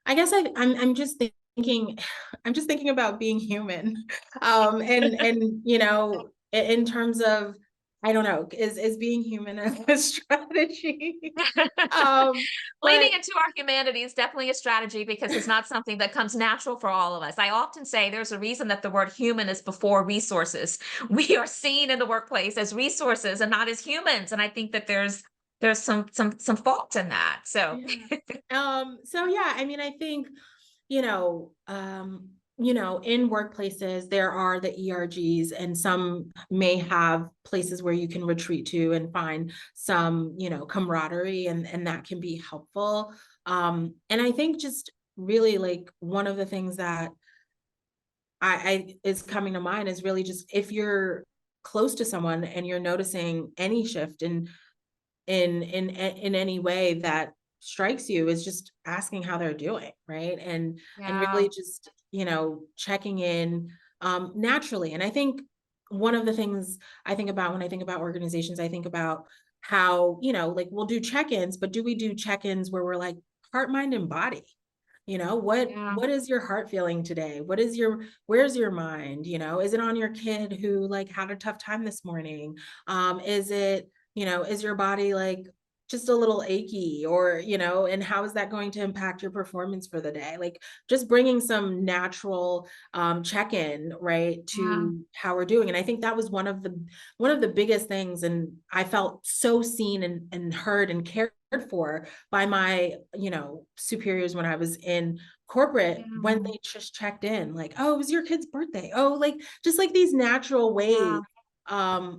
I guess I'm just thinking I'm just thinking about being human. And you know, in terms of I don't know, is being human a strategy? Um, but Leaning into our humanity is definitely a strategy because it's not something that comes natural for all of us. I often say there's a reason that the word human is before resources. We are seen in the workplace as resources and not as humans. And I think that there's some fault in that. So yeah. So yeah, I mean, I think, you know, in workplaces there are the ERGs and some may have places where you can retreat to and find some, camaraderie and that can be helpful. And I think just really like one of the things that I is coming to mind is really just if you're close to someone and you're noticing any shift in any way that strikes you is just asking how they're doing, right? And yeah, really just, checking in naturally. And I think one of the things I think about when I think about organizations, I think about how, like we'll do check-ins, but do we do check-ins where we're like heart, mind, and body? What yeah, what is your heart feeling today? Where's your mind? Is it on your kid who like had a tough time this morning? Is it is your body like just a little achy or, and how is that going to impact your performance for the day? Like just bringing some natural check-in, right, yeah, to how we're doing. And I think that was one of the biggest things. And I felt so seen and heard and cared for by my, superiors when I was in corporate when yeah, they just checked in, like, oh, it was your kid's birthday. Oh, like just like these natural ways yeah.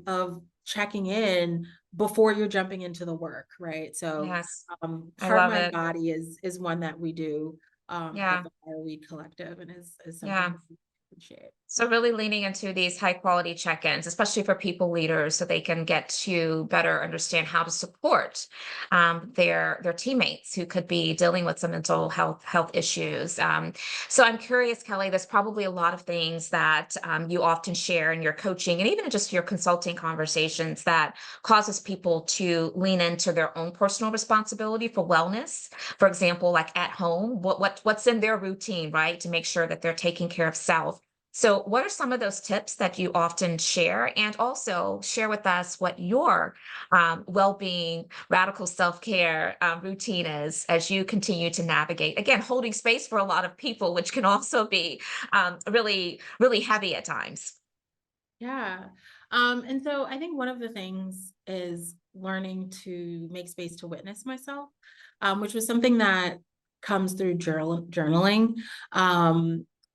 of checking in before you're jumping into the work, right? So Yes, I heart, love mind, it. body is one that we do at Yeah, the Fireweed Collective and is something yeah. that we appreciate it. So really leaning into these high quality check-ins, especially for people leaders, so they can get to better understand how to support their teammates who could be dealing with some mental health issues. So I'm curious, Kelly, there's probably a lot of things that you often share in your coaching and even just your consulting conversations that causes people to lean into their own personal responsibility for wellness. For example, like at home, what's in their routine, right, to make sure that they're taking care of self. So, what are some of those tips that you often share? And also share with us what your well-being, radical self-care routine is as you continue to navigate. Again, holding space for a lot of people, which can also be really, really heavy at times. Yeah. And so I think one of the things is learning to make space to witness myself, which was something that comes through journaling.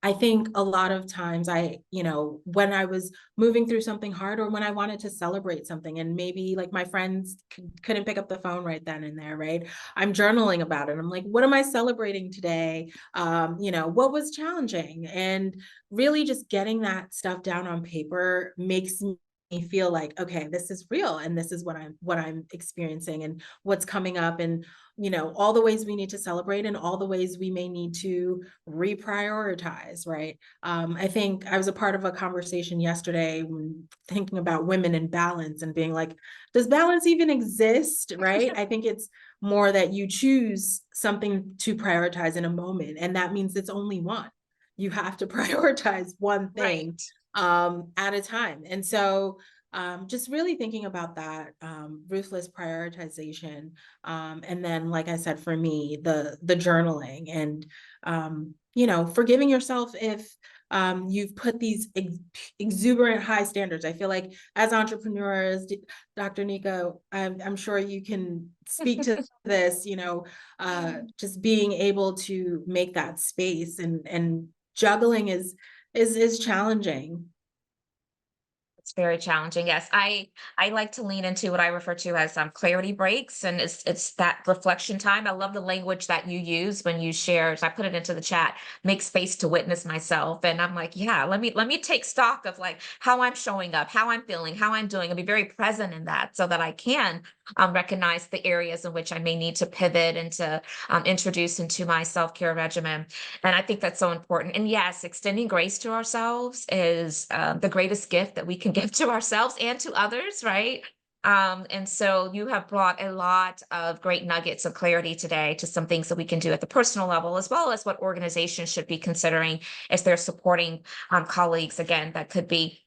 I think a lot of times when I was moving through something hard or when I wanted to celebrate something and maybe like my friends couldn't pick up the phone right then and there, right? I'm journaling about it. I'm like, what am I celebrating today? What was challenging? And really just getting that stuff down on paper makes me feel like, okay, this is real and this is what I'm experiencing and what's coming up, and all the ways we need to celebrate and all the ways we may need to reprioritize, right? I think I was a part of a conversation yesterday when thinking about women and balance and being like, does balance even exist, right? I think it's more that you choose something to prioritize in a moment, and that means it's only one. You have to prioritize one thing Right. at a time. And so just really thinking about that ruthless prioritization. And then, like I said, for me, the journaling and, forgiving yourself if you've put these exuberant high standards. I feel like as entrepreneurs, Dr. Nika, I'm sure you can speak to this, just being able to make that space and juggling is challenging. It's very challenging. Yes, I like to lean into what I refer to as clarity breaks, and it's that reflection time. I love the language that you use when you share. So I put it into the chat. Make space to witness myself, and I'm like, yeah, let me take stock of like how I'm showing up, how I'm feeling, how I'm doing, and be very present in that, so that I can recognize the areas in which I may need to pivot and to introduce into my self care regimen. And I think that's so important. And yes, extending grace to ourselves is the greatest gift that we can give to ourselves and to others, right? And so you have brought a lot of great nuggets of clarity today to some things that we can do at the personal level, as well as what organizations should be considering as they're supporting colleagues, again, that could be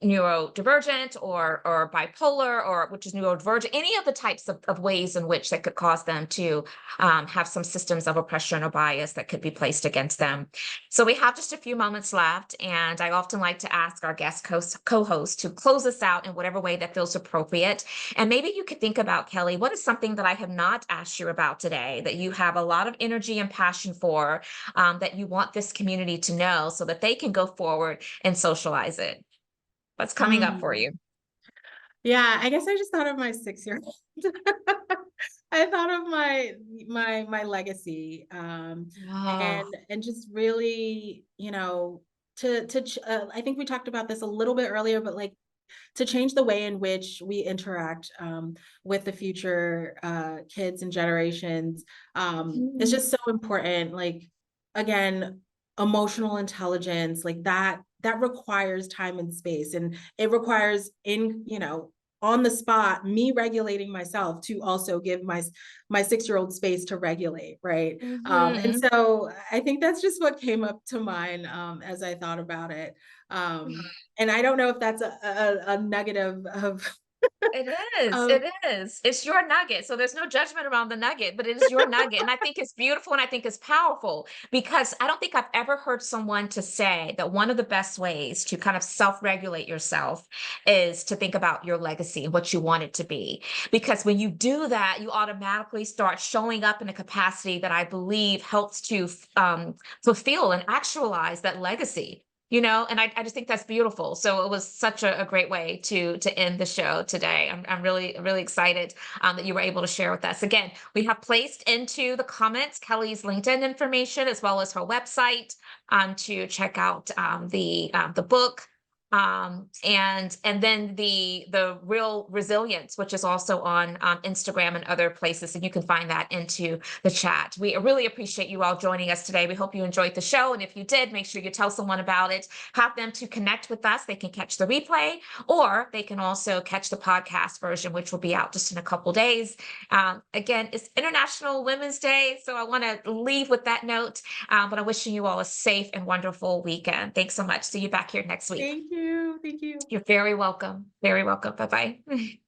neurodivergent or bipolar, or which is neurodivergent, any of the types of ways in which that could cause them to have some systems of oppression or bias that could be placed against them. So we have just a few moments left, and I often like to ask our guest co-host to close us out in whatever way that feels appropriate. And maybe you could think about, Kelly, what is something that I have not asked you about today that you have a lot of energy and passion for, that you want this community to know so that they can go forward and socialize it? What's coming up for Mm. you? Yeah, I guess I just thought of my 6-year-old. I thought of my legacy, Oh, and just really, I think we talked about this a little bit earlier, but like to change the way in which we interact with the future kids and generations is mhm, just so important. Like, again, emotional intelligence, like that requires time and space, and it requires on the spot me regulating myself to also give my 6-year-old space to regulate, right? And mhm. so I think that's just what came up to mind as I thought about it. And I don't know if that's a nugget of It is, of it is. It's your nugget, so there's no judgment around the nugget, but it is your nugget, and I think it's beautiful, and I think it's powerful, because I don't think I've ever heard someone to say that one of the best ways to kind of self-regulate yourself is to think about your legacy and what you want it to be. Because when you do that, you automatically start showing up in a capacity that I believe helps to fulfill and actualize that legacy. and I just think that's beautiful. So it was such a great way to end the show today. I'm really, really excited that you were able to share with us. Again, we have placed into the comments Kelly's LinkedIn information as well as her website to check out the book. And then the Real Resilience, which is also on Instagram and other places, and you can find that into the chat. We really appreciate you all joining us today. We hope you enjoyed the show, and if you did, make sure you tell someone about it. Have them to connect with us. They can catch the replay, or they can also catch the podcast version, which will be out just in a couple days. Again, it's International Women's Day, so I want to leave with that note. But I'm wishing you all a safe and wonderful weekend. Thanks so much. See you back here next week. Thank you. Thank you. You're very welcome. Very welcome. Bye-bye.